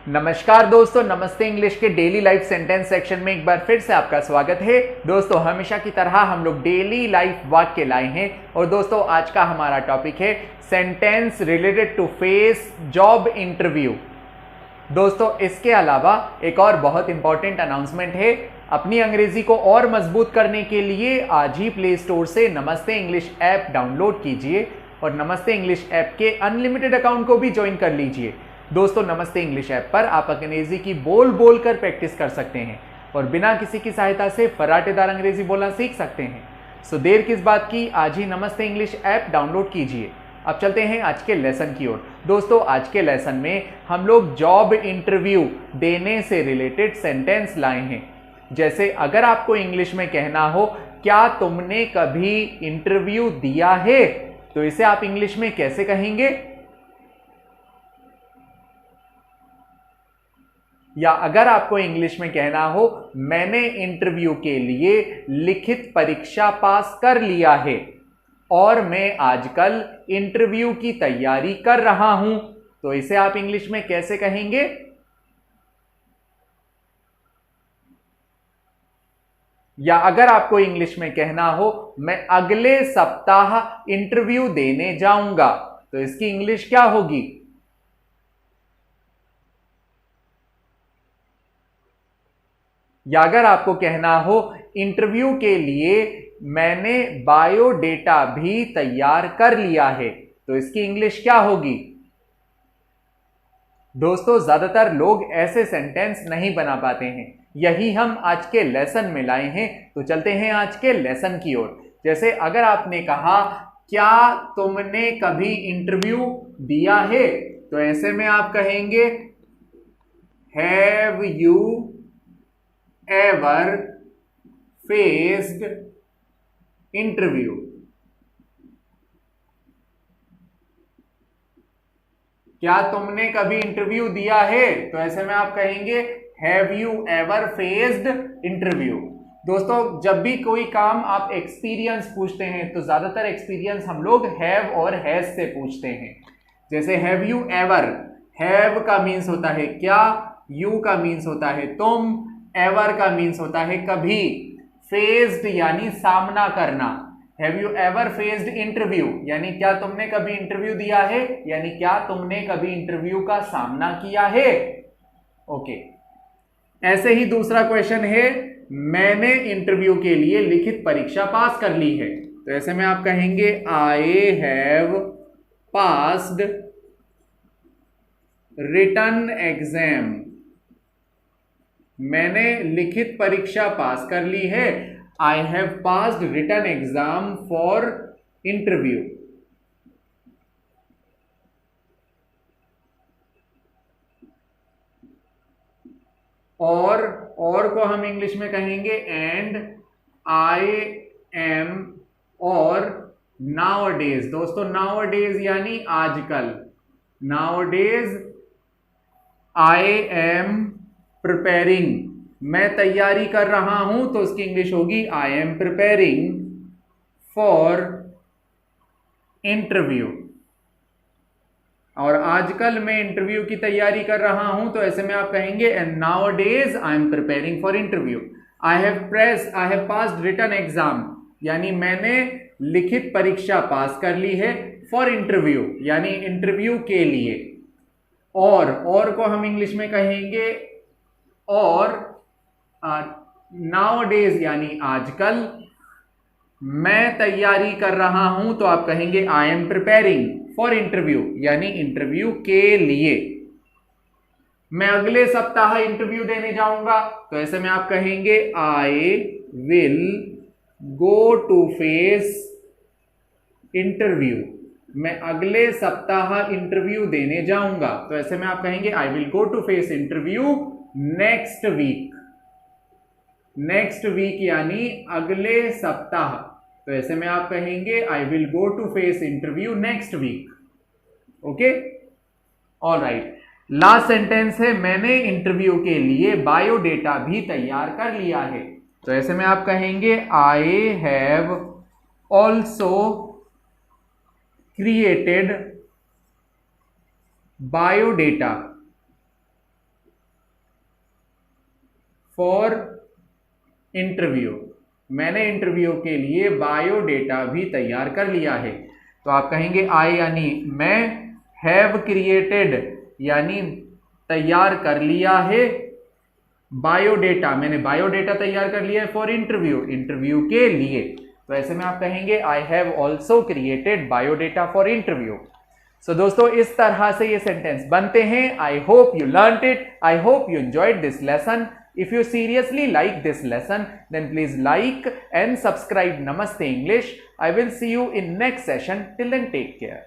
नमस्कार दोस्तों, नमस्ते इंग्लिश के डेली लाइफ सेंटेंस सेक्शन में एक बार फिर से आपका स्वागत है। दोस्तों हमेशा की तरह हम लोग डेली लाइफ वाक्य लाए हैं और दोस्तों आज का हमारा टॉपिक है sentence related to face job interview. दोस्तों इसके अलावा एक और बहुत इंपॉर्टेंट अनाउंसमेंट है। अपनी अंग्रेजी को और मजबूत करने के लिए आज ही प्ले स्टोर से नमस्ते इंग्लिश ऐप डाउनलोड कीजिए और नमस्ते इंग्लिश ऐप के अनलिमिटेड अकाउंट को भी ज्वाइन कर लीजिए। दोस्तों नमस्ते इंग्लिश ऐप पर आप अंग्रेजी की बोल कर प्रैक्टिस कर सकते हैं और बिना किसी की सहायता से फराटेदार अंग्रेजी बोलना सीख सकते हैं। सो देर किस बात की, आज ही नमस्ते इंग्लिश ऐप डाउनलोड कीजिए। अब चलते हैं आज के लेसन की ओर। दोस्तों आज के लेसन में हम लोग जॉब इंटरव्यू देने से रिलेटेड सेंटेंस लाए हैं। जैसे अगर आपको इंग्लिश में कहना हो क्या तुमने कभी इंटरव्यू दिया है, तो इसे आप इंग्लिश में कैसे कहेंगे? या अगर आपको इंग्लिश में कहना हो मैंने इंटरव्यू के लिए लिखित परीक्षा पास कर लिया है और मैं आजकल इंटरव्यू की तैयारी कर रहा हूं, तो इसे आप इंग्लिश में कैसे कहेंगे? या अगर आपको इंग्लिश में कहना हो मैं अगले सप्ताह इंटरव्यू देने जाऊंगा, तो इसकी इंग्लिश क्या होगी? या अगर आपको कहना हो इंटरव्यू के लिए मैंने बायोडेटा भी तैयार कर लिया है, तो इसकी इंग्लिश क्या होगी? दोस्तों ज्यादातर लोग ऐसे सेंटेंस नहीं बना पाते हैं, यही हम आज के लेसन में लाए हैं। तो चलते हैं आज के लेसन की ओर। जैसे अगर आपने कहा क्या तुमने कभी इंटरव्यू दिया है, तो ऐसे में आप कहेंगे have you ever faced interview. क्या तुमने कभी इंटरव्यू दिया है, तो ऐसे में आप कहेंगे have you ever faced interview. दोस्तों जब भी कोई काम आप एक्सपीरियंस पूछते हैं तो ज्यादातर एक्सपीरियंस हम लोग हैव और हैज से पूछते हैं। जैसे हैव यू एवर, हैव का मीन्स होता है क्या, यू का मीन्स होता है तुम, एवर का मीन्स होता है कभी, फेस्ड यानी सामना करना। Have you ever faced interview यानी क्या तुमने कभी इंटरव्यू दिया है, यानी क्या तुमने कभी इंटरव्यू का सामना किया है। ओके, ऐसे ही दूसरा क्वेश्चन है मैंने इंटरव्यू के लिए लिखित परीक्षा पास कर ली है, तो ऐसे में आप कहेंगे I have passed written exam. मैंने लिखित परीक्षा पास कर ली है, I have passed written exam for interview. और को हम इंग्लिश में कहेंगे एंड आई एम और नाउअडेज। दोस्तों नाउअडेज यानी आजकल, नाउअडेज आई एम प्रिपेयरिंग, मैं तैयारी कर रहा हूं, तो उसकी इंग्लिश होगी आई एम प्रिपेयरिंग फॉर इंटरव्यू। और आजकल मैं इंटरव्यू की तैयारी कर रहा हूं, तो ऐसे में आप कहेंगे and nowadays I am preparing for interview. I have passed written exam यानी मैंने लिखित परीक्षा पास कर ली है, फॉर इंटरव्यू यानी इंटरव्यू के लिए। और को हम इंग्लिश में कहेंगे और नाउअडेज यानी आजकल, मैं तैयारी कर रहा हूं, तो आप कहेंगे आई एम प्रिपेयरिंग फॉर इंटरव्यू यानी इंटरव्यू के लिए। मैं अगले सप्ताह इंटरव्यू देने जाऊंगा, तो ऐसे में आप कहेंगे I will go to face interview. मैं अगले सप्ताह इंटरव्यू देने जाऊंगा, तो ऐसे में आप कहेंगे I will go to face interview next week. Next week यानी अगले सप्ताह, तो ऐसे में आप कहेंगे I will go to face interview next week. Okay, alright. Last sentence है मैंने इंटरव्यू के लिए बायोडेटा भी तैयार कर लिया है, तो ऐसे में आप कहेंगे I have also created biodata for interview, मैंने इंटरव्यू के लिए बायोडेटा भी तैयार कर लिया है। तो आप कहेंगे आई यानी मैं, हैव क्रिएटेड यानी तैयार कर लिया है, बायोडेटा मैंने बायोडेटा तैयार कर लिया है फॉर इंटरव्यू, इंटरव्यू के लिए। तो ऐसे में आप कहेंगे I have also created biodata for interview. So दोस्तों इस तरह से ये सेंटेंस बनते हैं। I hope you learned it, I hope you enjoyed this lesson. If you seriously like this lesson, then please like and subscribe Namaste English. I will see you in next session. Till then, take care.